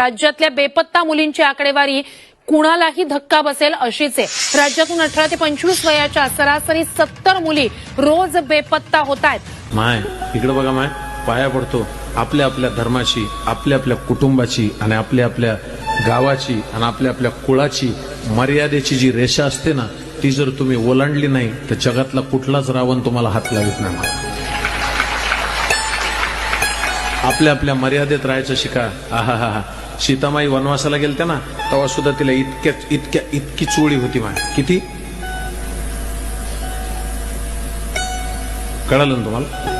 राज्यातल्या बेपत्ता मुलींची आकडेवारी कुणालाही धक्का बसेल अशीच आहे। राज्यातून 18 ते 25 वयाच्या सरासरी 70 मुली रोज बेपत्ता होत आहेत। माय इकडे बघा, माय पाया पडतो, आपल्या आपल्या धर्माची, आपल्या आपल्या कुटुंबाची आणि आपल्या आपल्या गावाची आणि आपल्या आपल्या कुळाची मर्यादेची जी रेषा असते ना, ती जर तुम्ही ओलांडली नाही तर जगातला कुठलाच रावण तुम्हाला हात लावित नाही। आपल्या आपल्या मर्यादेत राहायचं शिका। आहा हा, सीतामाई वनवासाला गेलत्या ना, तेव्हा सुद्धा तिला इतकी चोळी होती माय, किती कळालं ना तुम्हाला?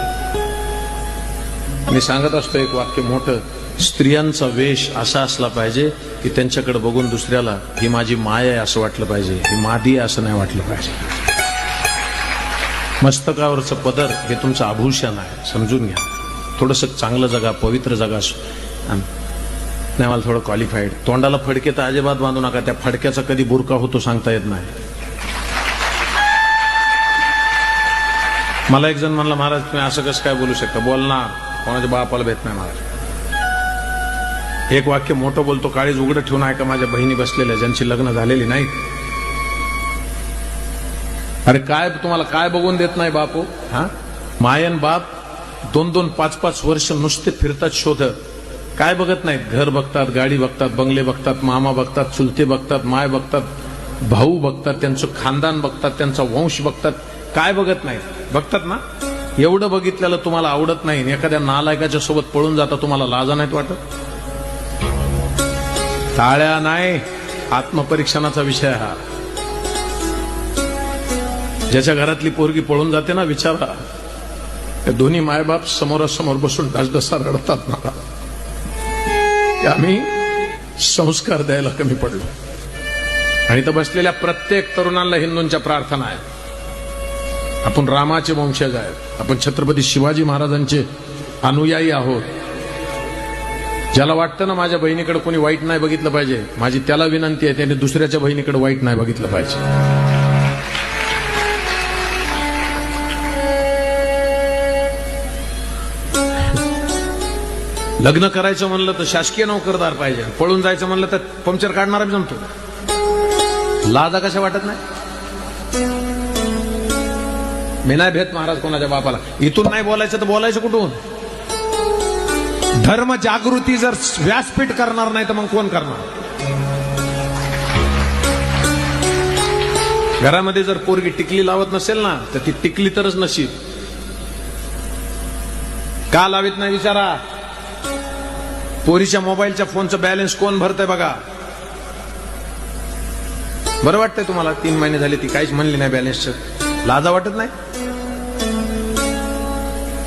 मी सांगत असतो एक वाक्य मोठं, स्त्रियांचा वेश असा असला पाहिजे की त्यांच्याकडे बघून दुसऱ्याला ही माझी माय आहे असं वाटलं पाहिजे, ही मादी आहे असं नाही वाटलं पाहिजे। मस्तकावरचं पदर हे तुमचं आभूषण आहे, समजून घ्या। थोडंसं चांगलं जगा, पवित्र जगा। नाही मला थोडं क्वालिफाईड, तोंडाला फडके तर अजिबात बांधू नका, त्या फडक्याचा कधी बुरका होतो सांगता येत नाही। मला एक जण म्हणला, महाराज तुम्ही असं कसं काय बोलू शकता? बोलणार कोणाच्या बापाला भेट नाही महाराज। एक वाक्य मोठं बोलतो, काळीज उघडं ठेवून आहे का माझ्या बहिणी बसलेल्या ज्यांची लग्न झालेली नाही? अरे काय तुम्हाला काय बघून देत नाही बापू? हा, मायन बाप 2-2, 5-5 वर्ष नुसते फिरतात शोध, काय बघत नाहीत? घर बघतात, गाडी बघतात, बंगले बघतात, मामा बघतात, चुलते बघतात, माय बघतात, भाऊ बघतात, त्यांचं खानदान बघतात, त्यांचा वंश बघतात, काय बघत नाहीत? बघतात ना? एवढं बघितलेलं तुम्हाला आवडत नाही, एखाद्या नालायकाच्या सोबत पळून जाता, तुम्हाला लाजा नाहीत वाटत? टाळ्या नाही, आत्मपरीक्षणाचा विषय हा। ज्याच्या घरातली पोरगी पळून जाते ना, विचारा, दोन्ही मायबाप समोरासमोर बसून ढसढसा रडतात ना, आम्ही संस्कार द्यायला कमी पडलो। आणि तर बसलेल्या प्रत्येक तरुणाला हिंदूंच्या प्रार्थना आहेत, आपण रामाचे वंशज आहेत, आपण छत्रपती शिवाजी महाराजांचे अनुयायी आहोत। ज्याला वाटतं ना माझ्या बहिणीकडे कोणी वाईट नाही बघितलं पाहिजे, माझी त्याला विनंती आहे, त्याने दुसऱ्याच्या बहिणीकडे वाईट नाही बघितलं पाहिजे। लग्न करायचं म्हणलं तर शासकीय नोकरदार पाहिजे, पळून जायचं म्हणलं तर पंक्चर काढणारा जमतो। लाजा कशा वाटत नाही? मी नाही भेट महाराज कोणाच्या बापाला, इथून नाही बोलायचं तर बोलायचं कुठून? धर्म जागृती जर व्यासपीठ करणार नाही तर मग कोण करणार? घरामध्ये जर पोरगी टिकली लावत नसेल ना, तर ती टिकली तरच नशीब। का लावित नाही विचारा? पोरीच्या मोबाईलच्या फोनचं बॅलन्स कोण भरतंय बघा। बरं वाटतंय तुम्हाला? 3 महिने झाले ती काहीच म्हणली नाही बॅलन्सचं, लाजा वाटत नाही?